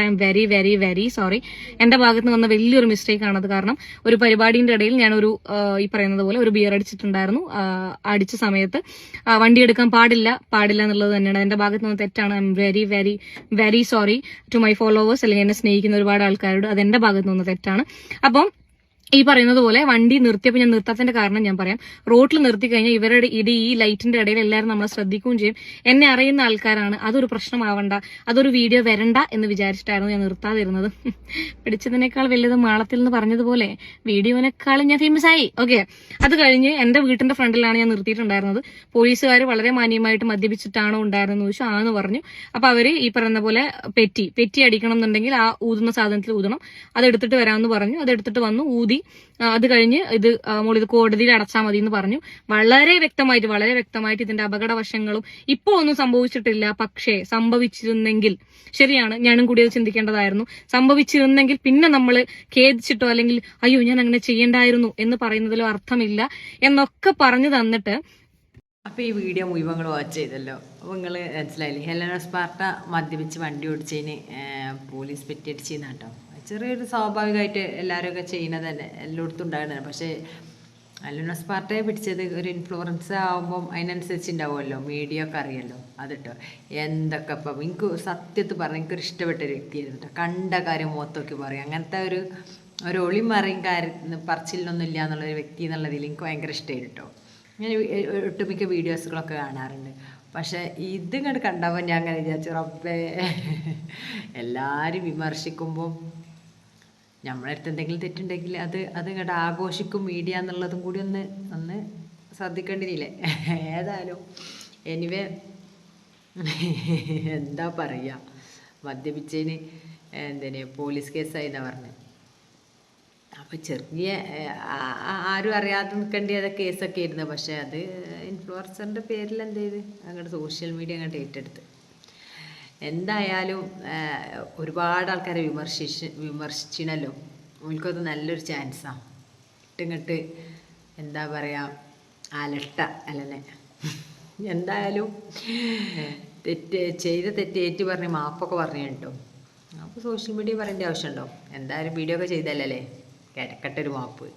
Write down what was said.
I am very very very sorry. എന്റെ ഭാഗത്ത് നിന്ന് വന്ന വലിയൊരു മിസ്റ്റേക്ക് ആണത്. കാരണം ഒരു പരിപാടിയുടെ ഇടയിൽ ഞാൻ ഈ പറയുന്നത് പോലെ ഒരു ബിയർ അടിച്ചിട്ടുണ്ടായിരുന്നു. അടിച്ച സമയത്ത് വണ്ടി എടുക്കാൻ പാടില്ല എന്നുള്ളത് തന്നെയാണ് എന്റെ ഭാഗത്ത് നിന്ന് തെറ്റാണ്. I am very very very sorry to my followers, അല്ലെങ്കിൽ എന്നെ സ്നേഹിക്കുന്ന ഒരുപാട് ആൾക്കാരോട്. അത് എന്റെ ഭാഗത്ത് നിന്ന് തെറ്റാണ്. അപ്പം ഈ പറയുന്നത് പോലെ വണ്ടി നിർത്തിയപ്പോൾ ഞാൻ നിർത്താത്തതിന്റെ കാരണം ഞാൻ പറയാം. റോഡിൽ നിർത്തി കഴിഞ്ഞാൽ ഇവരുടെ ഈ ലൈറ്റിന്റെ ഇടയിൽ എല്ലാവരും നമ്മളെ ശ്രദ്ധിക്കുകയും ചെയ്യും. എന്നെ അറിയുന്ന ആൾക്കാരാണ്. അതൊരു പ്രശ്നമാവണ്ട, അതൊരു വീഡിയോ വരണ്ട എന്ന് വിചാരിച്ചിട്ടായിരുന്നു ഞാൻ നിർത്താതിരുന്നത്. പിടിച്ചതിനേക്കാൾ വലുത് മാളത്തിൽ നിന്ന് പറഞ്ഞതുപോലെ വീഡിയോനേക്കാളും ഞാൻ ഫേമസ് ആയി. ഓക്കെ, അത് കഴിഞ്ഞ് എന്റെ വീട്ടിന്റെ ഫ്രണ്ടിലാണ് ഞാൻ നിർത്തിയിട്ടുണ്ടായിരുന്നത്. പോലീസുകാർ വളരെ മാന്യമായിട്ട് മദ്യപിച്ചിട്ടാണോ ഉണ്ടായിരുന്നെന്ന് ചോദിച്ചു. ആന്ന് പറഞ്ഞു. അപ്പൊ അവര് ഈ പറയുന്ന പോലെ പെറ്റി അടിക്കണം എന്നുണ്ടെങ്കിൽ ആ ഊതുന്ന സാധനത്തിൽ ഊതണം, അതെടുത്തിട്ട് വരാമെന്ന് പറഞ്ഞു. അതെടുത്തിട്ട് വന്നു, ഊതി. അത് കഴിഞ്ഞ് ഇത് കോടതിയിൽ അടച്ചാൽ മതി എന്ന് പറഞ്ഞു. വളരെ വ്യക്തമായിട്ട് ഇതിന്റെ അപകടവശങ്ങളും ഇപ്പൊ ഒന്നും സംഭവിച്ചിട്ടില്ല. പക്ഷേ സംഭവിച്ചിരുന്നെങ്കിൽ, ശരിയാണ്, ഞാനും കൂടി അത് ചിന്തിക്കേണ്ടതായിരുന്നു. സംഭവിച്ചിരുന്നെങ്കിൽ പിന്നെ നമ്മൾ ഖേദിച്ചിട്ടോ അല്ലെങ്കിൽ അയ്യോ ഞാൻ അങ്ങനെ ചെയ്യേണ്ടായിരുന്നു എന്ന് പറയുന്നതിലോ അർത്ഥമില്ല എന്നൊക്കെ പറഞ്ഞു തന്നിട്ട്. അപ്പോൾ ഈ വീഡിയോ മുഴുവൻ വാച്ച് ചെയ്തല്ലോ. അപ്പോൾ നിങ്ങൾ മനസ്സിലായില്ലേ, ഹെലന സ്പാർട്ട മദ്യപിച്ച് വണ്ടി ഓടിച്ചതിന് പോലീസ് പെറ്റിയടിച്ചെന്ന് കേട്ടോ. ചെറിയൊരു സ്വാഭാവികമായിട്ട് എല്ലാവരും ചെയ്യുന്നത് തന്നെ, എല്ലായിടത്തും ഉണ്ടാകുന്നത്. പക്ഷേ ഹെലന സ്പാർട്ടയെ പിടിച്ചത് ഒരു ഇൻഫ്ലുവൻസ് ആകുമ്പം അതിനനുസരിച്ച് ഉണ്ടാവുമല്ലോ, മീഡിയ ഒക്കെ അറിയാമല്ലോ. അതിട്ടോ എന്തൊക്കെ ഇപ്പം എനിക്ക് സത്യത്തിൽ പറഞ്ഞാൽ എനിക്കൊരു ഇഷ്ടപ്പെട്ടൊരു വ്യക്തിയായിരുന്നു കേട്ടോ. കണ്ട കാര്യം മുഖത്തൊക്കെ പറയും. അങ്ങനത്തെ ഒരു ഒളിമറിയും പറച്ചിലൊന്നും ഇല്ല എന്നുള്ളൊരു വ്യക്തി എന്നുള്ളതിൽ എനിക്ക് ഭയങ്കര ഇഷ്ടമായി കേട്ടോ. ഞാൻ ഒട്ടുമിക്ക വീഡിയോസുകളൊക്കെ കാണാറുണ്ട്. പക്ഷേ ഇത് ഇങ്ങോട്ട് കണ്ടപ്പോൾ ഞാൻ അങ്ങനെ വിചാരിച്ചു, റബ്ബേ, എല്ലാവരും വിമർശിക്കുമ്പോൾ നമ്മളടുത്ത് എന്തെങ്കിലും തെറ്റുണ്ടെങ്കിൽ അത് ഇങ്ങോട്ട് ആഘോഷിക്കും മീഡിയ എന്നുള്ളതും കൂടി ഒന്ന് ശ്രദ്ധിക്കേണ്ടിയില്ലേ. ഏതായാലും എനിവേ എന്താ പറയുക, മദ്യപിച്ചതിന് പോലീസ് കേസായി എന്നാണ് പറഞ്ഞത്. അപ്പോൾ ചെറിയ ആരും അറിയാതെ നിൽക്കേണ്ട കേസൊക്കെ ആയിരുന്നു. പക്ഷേ അത് ഇൻഫ്ലുവൻസറിൻ്റെ പേരിൽ എന്ത് ചെയ്ത് അങ്ങോട്ട് സോഷ്യൽ മീഡിയ അങ്ങോട്ട് ഏറ്റെടുത്ത്. എന്തായാലും ഒരുപാട് ആൾക്കാരെ വിമർശിച്ചിനല്ലോ. ഓൾക്കത് നല്ലൊരു ചാൻസാണ്. ഇട്ടിങ്ങോട്ട് എന്താ പറയുക, അലട്ട അല്ലനെ. എന്തായാലും ചെയ്ത തെറ്റ് ഏറ്റു പറഞ്ഞ് മാപ്പൊക്കെ പറഞ്ഞു കേട്ടോ. അപ്പോൾ സോഷ്യൽ മീഡിയ പറയേണ്ട ആവശ്യമുണ്ടോ? എന്തായാലും വീഡിയോ ഒക്കെ ചെയ്തല്ലേ, കിടക്കട്ടെ ഒരു മാപ്പ്.